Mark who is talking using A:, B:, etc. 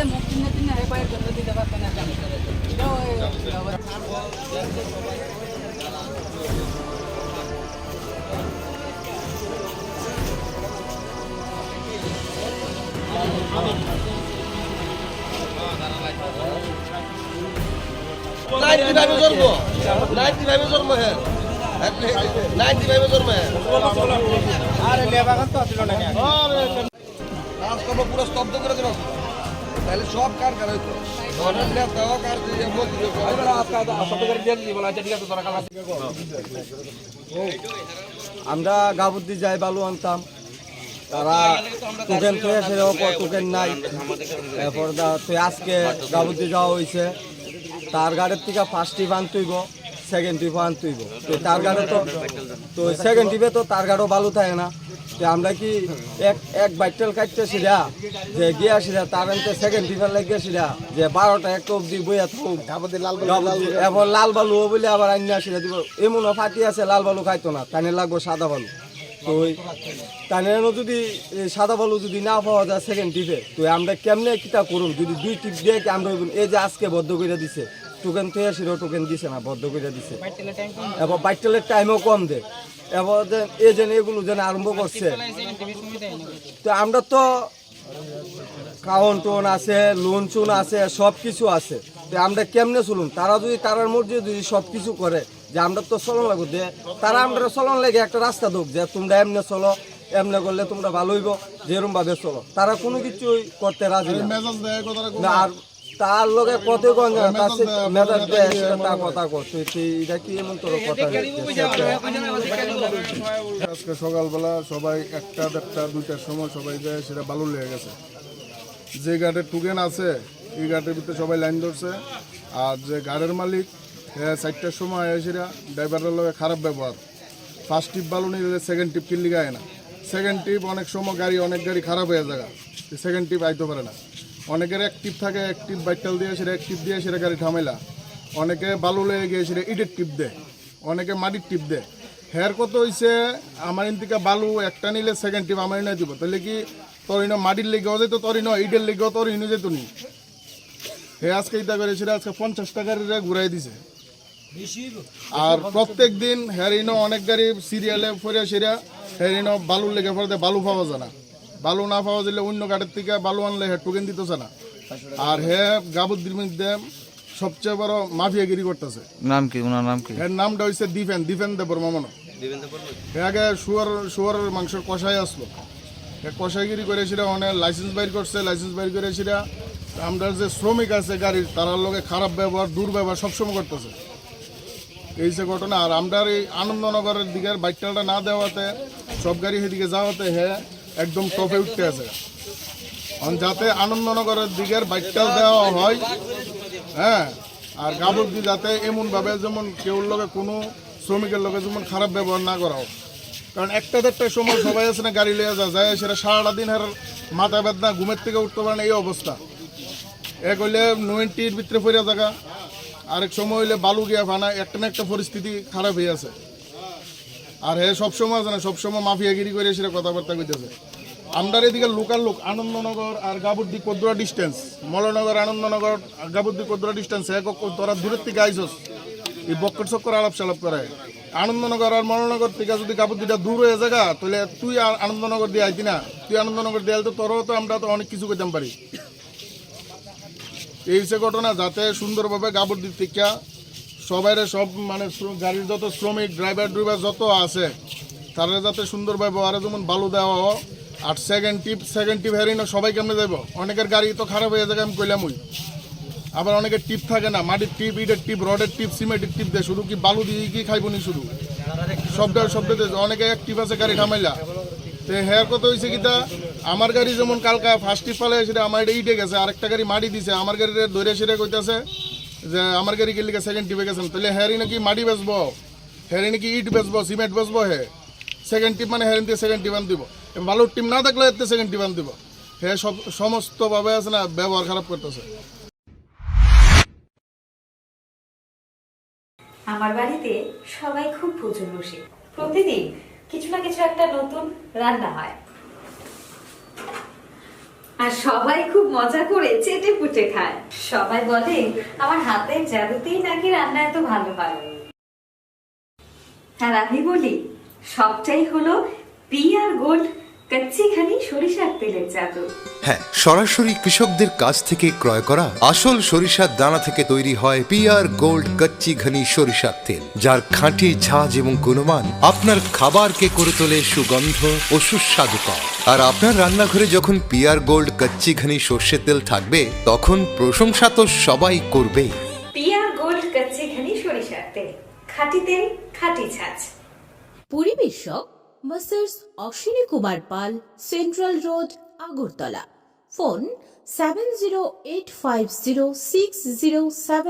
A: দিলে মুখ চিনে চিনে হয়ে পায়ে জন্য দিতে পারবে না
B: পুরো স্তব্ধ করে দেবো তাহলে সব কার কার হইতো
C: আমরা গাবুদ্দি যাই বালু আনতাম তারা টোকেন থেকে সেরকম টোকেন নাই এরপর তুই আজকে গাবুদ্দি যাওয়া হয়েছে তার গাড়ির থেকে ফার্স্ট টিপ আনতইব সেকেন্ড টিপ আনতইব তো তার গাড়ি তো সেকেন্ড টিপে তো তার গাড়িও বালু থাকে না তো আমরা কি এক বাইটেল কাটতে সিরা যে গিয়া সিরা তার আনতে সেকেন্ড টিপের লাগিয়ে সিরা যে 12টা একটা অব্দি বইয়া থাকুক এবার লাল বালু বলে আবার আইনা সিরা দিব এমনও ফাটি আছে লাল বালু খাইতো না তাই লাগবো সাদা বালু তো তাই যদি সাদা বালু যদি না পাওয়া যায় সেকেন্ড টিপে তো আমরা কেমনে কিতা করুন যদি 2 টিপ দিয়ে আমরা এই যে আজকে বদ্ধ করে দিছে টোকেন তো সেটাও টোকেন দিছে না বদ্ধ করে দিছে এবার বাইটেলের টাইমও কম দেয় এবার এই যেন এগুলো যেন আরম্ভ করছে তো আমরা তো কাউন টোন আছে লোন চুন আছে সব কিছু আছে তো আমরা কেমনে চলুন তারা যদি তারার মধ্যে যদি সব কিছু করে যে আমরা তো চলন লাগবো যে তারা আমরা চলন লেগে একটা রাস্তা দোক যে তোমরা এমনি চলো এমনি করলে তোমরা ভালো হইব যেরকম ভাবে চলো তারা কোনো কিছুই করতে রাজি না আর তার লগে কত মেজাজ দেয় তার কথা করছে এটা কি এমন তোর কথা
D: আজকে সকালবেলা সবাই 1টা 1:30 2টার সময় সবাই যায় সেটা বালু লেগে গেছে যে গাড়ির টুকেন আছে এই গাড়ির ভিতরে সবাই লাইন ধরছে আর যে গাড়ির মালিক 4টার সময় সেটা ড্রাইভারের লগে খারাপ ব্যবহার ফার্স্ট টিপ বালু নিলে সেকেন্ড টিপ কিনলি গায় না সেকেন্ড টিপ অনেক সময় অনেক গাড়ি খারাপ হয়ে যায় সেকেন্ড টিপ আইতে পারে না অনেকের এক টিপ থাকে এক টিপ বাইটাল দিয়ে সেটা এক টিপ দিয়ে সেটা গাড়ি ঠামেলা অনেকে বালু লেগে গিয়ে সেটা ইটের টিপ দেয় অনেকে মাটির টিপ দেয় হেয়ার কত হয়েছে আমার ইন্তিকা বালু একটা নিলে সেকেন্ড টিপ আমার না দিব তাহলে কি তোর মাটির লেগেও যেত তোর ইটের লেগেও তোর যেত নি হে আজকে ইটা করে সেটা আজকে 50 টাকার ঘুরাই দিছে আর প্রত্যেক দিন হেয়ার অনেক গাড়ি সিরিয়ালে ফেরা সেরা হেয়ার বালুর লেগে ফেরাতে বালু পাওয়া যায় না বালু না পাওয়া দিলে অন্য গাড়ির থেকে বালু আনলে হে টোকেন দিতেছে না আর হে গাবুদ্দির মধ্যে সবচেয়ে বড় মাফিয়াগিরি করতেছে
E: নাম কি ওনার নাম কি
D: এর নামটা হচ্ছে দিফেন দেবর মামন হে আগে শুয়ারের মাংসের কষাই আসলো হে কষাইগিরি করে সেটা অনেক লাইসেন্স বাইর করছে লাইসেন্স বাইর করে সেটা আমরা যে শ্রমিক আছে গাড়ির তারার লগে খারাপ ব্যবহার দুর্ব্যবহার সবসময় করতেছে এই যে ঘটনা আর আমরা এই আনন্দনগরের দিকের বাইকটালটা না দেওয়াতে সব গাড়ি সেদিকে যাওয়াতে হে একদম টপে উঠতে আছে যাতে আনন্দনগরের দিকের বাইকটাল দেওয়া হয় হ্যাঁ আর গাবুদ্দি যাতে এমনভাবে যেমন কেউর লগে কোনো শ্রমিকের লগে যেমন খারাপ ব্যবহার না করা হোক কারণ 1টা 1:30টার সময় সবাই আছে না গাড়ি লিয়ে যায় সেটা সারাটা দিন আর মাথা বেদনা ঘুমের থেকে উঠতে পারে না এই অবস্থা এক হইলে 90-র ভিতরে ফেরা জায়গা আরেক সময় হইলে বালু গিয়া ফানা একটা না একটা পরিস্থিতি খারাপ হয়ে আছে আর হে সবসময় আছে না সবসময় মাফিয়াগিরি করে সেটা কথাবার্তা কইতেছে আমরা এদিকে লোকাল লোক আনন্দনগর আর গাবুদ্দি কদ্রা ডিস্টেন্স মলনগর আনন্দনগর গাবুদ্দি কদ্রা ডিস্টেন্স এক তোরা দূরের থেকে আইসস এই বক্কর চক্কর আলাপ সালাপ করে আনন্দনগর আর মলনগর থেকে যদি গাবুদ্দিটা দূর হয়ে জায়গা তাহলে তুই আনন্দনগর দিয়ে আইতি না তুই আনন্দনগর দিয়ে তো তোরও তো আমরা তো অনেক কিছু করতাম পারি এই যে ঘটনা যাতে সুন্দরভাবে গাবুদ্দির থেকে সবাই সব মানে গাড়ির যত শ্রমিক ড্রাইভার যত আছে তারা যাতে সুন্দরভাবে আরো যেমন বালু দেওয়া হোক আর সেকেন্ড টিপ হেরি না সবাই কেমনে যাবো অনেকের গাড়ি তো খারাপ হয়ে যাবে আমি কইলাম আবার অনেকের টিপ থাকে না মাটির টিপ ইটের টিপ রডের টিপ সিমেন্টের টিপ দেয় শুধু কি বালু দিয়ে কি খাইব নি শুধু শব্দ অনেকে এক টিপ আছে গাড়ি থামাইলা তো হেয়ার কত হয়েছে কিতা আমার গাড়ি যেমন কালকা ফার্স্ট টিপ ফালে সেটা আমার এটা ইটে গেছে আরেকটা গাড়ি মাটি দিছে আমার গাড়ির ধরে সেটা কইতেছে যে আমার গাড়ি গেলে সেকেন্ড টিপে গেছেন তাহলে হেয়ারি নাকি মাটি বেচবো হেয়ারি নাকি ইট বেচবো সিমেন্ট বেচবো হে সেকেন্ড টিপ মানে হেয়ারিন দিয়ে সেকেন্ড টিপ আন দিব বালুর টিম না থাকলে এতে সেকেন্ড টিপ আন দিব হে সব সমস্তভাবে আছে না ব্যবহার খারাপ করতেছে
F: আমার বাড়িতে সবাই খুব প্রচুর বসে প্রতিদিন কিছু না কিছু একটা নতুন রান্না হয় আর সবাই খুব মজা করে চেটে পুটে খায়। সবাই বলে আমার হাতের জাদুতেই নাকি রান্না এত ভালো হয়। আর আমি বলি সবটাই হলো পিআর গোল্ড কচ্চিখানি সরিষার তেলের জাদু।
E: হ্যাঁ, সরাসরি কৃষকদের কাছ থেকে ক্রয় করা আসল সরিষার দানা থেকে তৈরি হয় পিআর গোল্ড কচ্চি ঘনি সরিষার তেল, যার খাঁটি ঝাঁজ এবং গুণমান আপনার খাবারকে করে তোলে সুগন্ধ ও সুস্বাদুকর। আর আপনার রান্নাঘরে যখন পিআর গোল্ড কচ্চি ঘনি সর্ষের তেল থাকবে, তখন প্রশংসা তো সবাই করবে।
F: পিআর গোল্ড কচ্চিখানি সরিষার তেল, খাঁটি তেল, খাঁটি ছাঁচ।
G: পরিবেশক Messrs Ashwini Kumar Pal, central road, Agartala. Phone 70850607